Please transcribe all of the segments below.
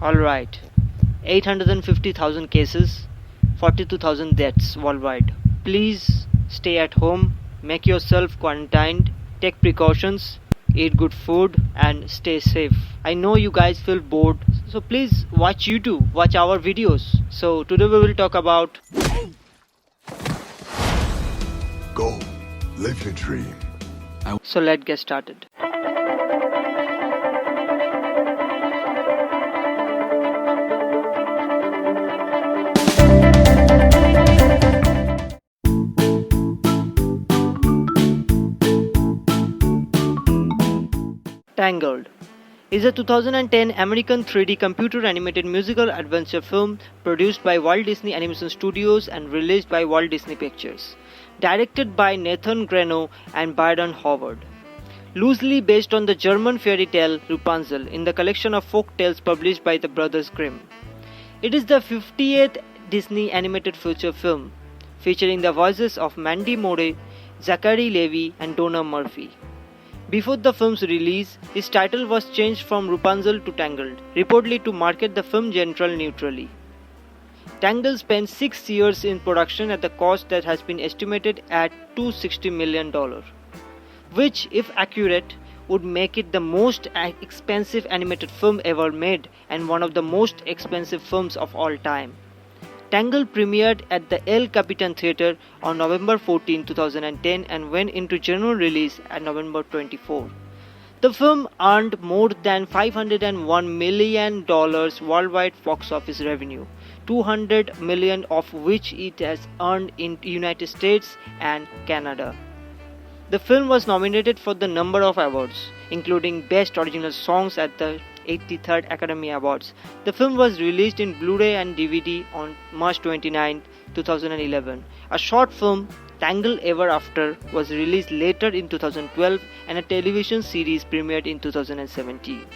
Alright, 850,000 cases, 42,000 deaths worldwide. Please stay at home, make yourself quarantined, take precautions, eat good food, and stay safe. I know you guys feel bored, so please watch YouTube, watch our videos. So today we will talk about Go, live your dream. So let's get started. Tangled is a 2010 American 3D computer animated musical adventure film produced by Walt Disney Animation Studios and released by Walt Disney Pictures. Directed by Nathan Greno and Byron Howard. Loosely based on the German fairy tale Rapunzel in the collection of folk tales published by the Brothers Grimm. It is the 50th Disney animated feature film, featuring the voices of Mandy Moore, Zachary Levi, and Donna Murphy. Before the film's release, its title was changed from Rapunzel to Tangled, reportedly to market the film gender neutrally. Tangled spent 6 years in production at the cost that has been estimated at $260 million, which, if accurate, would make it the most expensive animated film ever made and one of the most expensive films of all time. Tangled premiered at the El Capitan Theatre on November 14, 2010 and went into general release at November 24. The film earned more than $501 million worldwide box office revenue, $200 million of which it has earned in the United States and Canada. The film was nominated for the number of awards, including Best Original Songs at the 83rd Academy Awards. The film was released in Blu-ray and DVD on March 29, 2011. A short film, Tangled Ever After, was released later in 2012 and a television series premiered in 2017.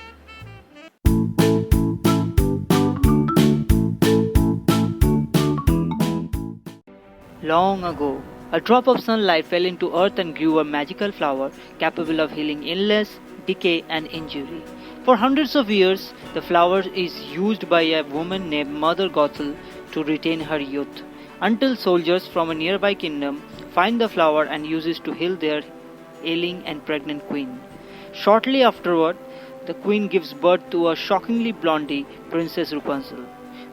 Long ago, a drop of sunlight fell into earth and grew a magical flower capable of healing illness, decay, and injury. For hundreds of years, the flower is used by a woman named Mother Gothel to retain her youth, until soldiers from a nearby kingdom find the flower and use it to heal their ailing and pregnant queen. Shortly afterward, the queen gives birth to a shockingly blondie Princess Rapunzel.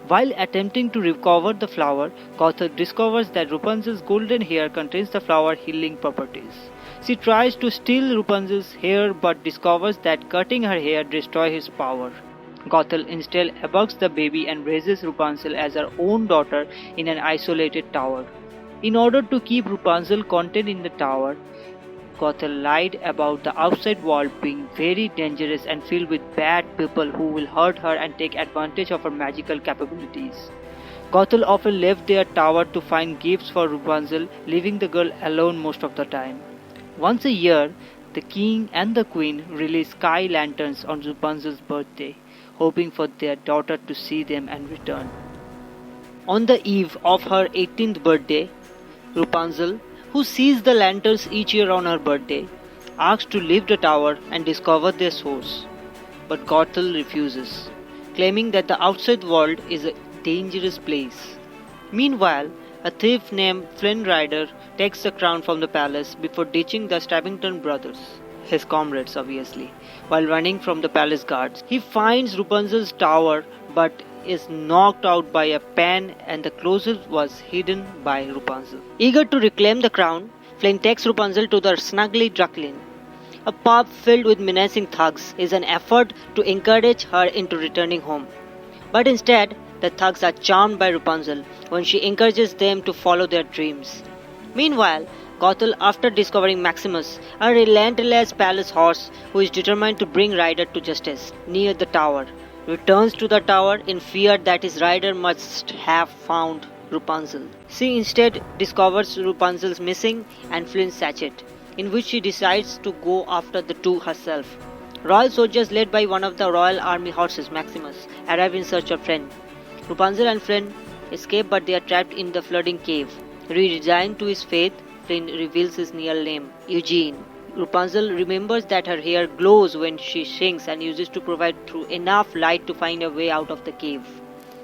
While attempting to recover the flower, Gothel discovers that Rapunzel's golden hair contains the flower's healing properties. She tries to steal Rapunzel's hair but discovers that cutting her hair destroys his power. Gothel instead abducts the baby and raises Rapunzel as her own daughter in an isolated tower. In order to keep Rapunzel contained in the tower, Gothel lied about the outside world being very dangerous and filled with bad people who will hurt her and take advantage of her magical capabilities. Gothel often left their tower to find gifts for Rapunzel, leaving the girl alone most of the time. Once a year, the king and the queen release sky lanterns on Rapunzel's birthday, hoping for their daughter to see them and return. On the eve of her 18th birthday, Rapunzel, who sees the lanterns each year on her birthday, asks to leave the tower and discover their source. But Gothel refuses, claiming that the outside world is a dangerous place. Meanwhile, a thief named Flynn Rider takes the crown from the palace before ditching the Stabbington brothers, his comrades obviously, while running from the palace guards. He finds Rapunzel's tower but is knocked out by a pen and the closet was hidden by Rapunzel. Eager to reclaim the crown, Flynn takes Rapunzel to the Snuggly Duckling. A pub filled with menacing thugs is an effort to encourage her into returning home. But instead, the thugs are charmed by Rapunzel when she encourages them to follow their dreams. Meanwhile, Gothel, after discovering Maximus, a relentless palace horse who is determined to bring Ryder to justice near the tower, returns to the tower in fear that his rider must have found Rapunzel. She instead discovers Rapunzel's missing and Flynn's sachet, in which she decides to go after the two herself. Royal soldiers led by one of the royal army horses, Maximus, arrive in search of Flynn. Rapunzel and Flynn escape, but they are trapped in the flooding cave. Resigned to his fate, Flynn reveals his real name, Eugene, Rapunzel remembers that her hair glows when she sings and uses to provide through enough light to find a way out of the cave.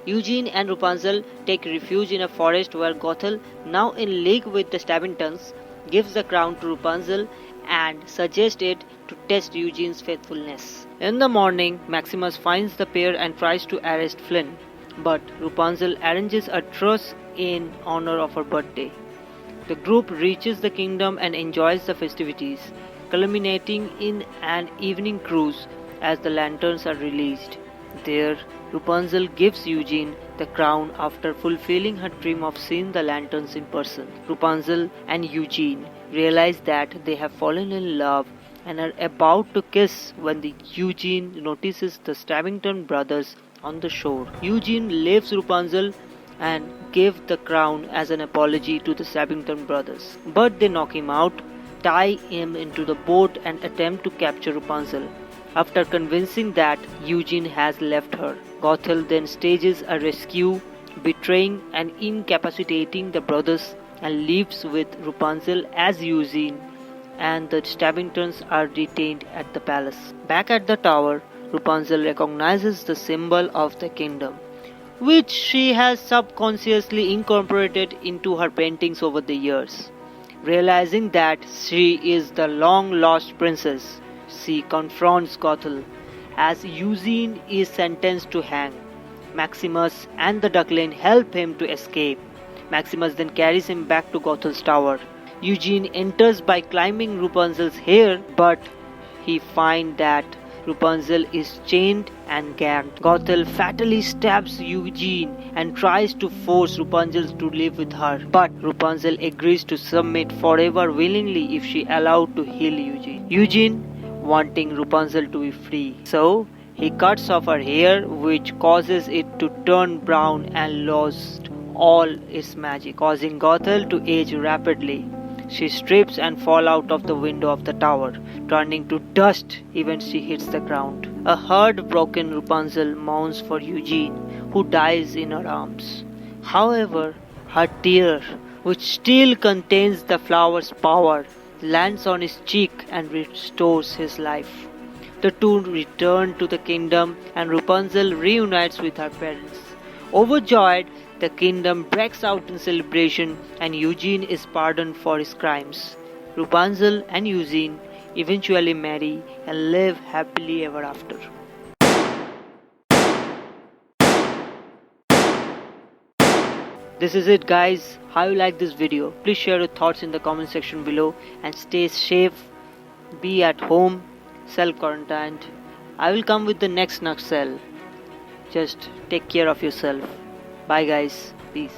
Eugene and Rapunzel take refuge in a forest where Gothel, now in league with the Stabbingtons, gives the crown to Rapunzel and suggests it to test Eugene's faithfulness. In the morning, Maximus finds the pair and tries to arrest Flynn, but Rapunzel arranges a truce in honor of her birthday. The group reaches the kingdom and enjoys the festivities, culminating in an evening cruise as the lanterns are released. There, Rapunzel gives Eugene the crown after fulfilling her dream of seeing the lanterns in person. Rapunzel and Eugene realize that they have fallen in love and are about to kiss when Eugene notices the Stabbington brothers on the shore. Eugene leaves Rapunzel and gives the crown as an apology to the Stabbington brothers, but they knock him out, tie him into the boat and attempt to capture Rapunzel. After convincing that Eugene has left her, Gothel then stages a rescue, betraying and incapacitating the brothers, and leaves with Rapunzel as Eugene, and the Stabbingtons are detained at the palace. Back at the tower, Rapunzel recognizes the symbol of the kingdom, which she has subconsciously incorporated into her paintings over the years. Realizing that she is the long-lost princess, she confronts Gothel as Eugene is sentenced to hang. Maximus and the Duckling help him to escape. Maximus then carries him back to Gothel's tower. Eugene enters by climbing Rapunzel's hair, but he finds that Rapunzel is chained and gagged. Gothel fatally stabs Eugene and tries to force Rapunzel to live with her, but Rapunzel agrees to submit forever willingly if she allowed to heal Eugene. Eugene wanting Rapunzel to be free, so he cuts off her hair, which causes it to turn brown and lost all its magic, causing Gothel to age rapidly. She strips and falls out of the window of the tower, turning to dust even she hits the ground. A heartbroken Rapunzel mourns for Eugene, who dies in her arms. However, her tear, which still contains the flower's power, lands on his cheek and restores his life. The two return to the kingdom and Rapunzel reunites with her parents. Overjoyed, the kingdom breaks out in celebration and Eugene is pardoned for his crimes. Rapunzel and Eugene eventually marry and live happily ever after. This is it, guys. How you like this video? Please share your thoughts in the comment section below and stay safe, be at home, self-quarantined. I will come with the next nutshell. Just take care of yourself. Bye guys. Peace.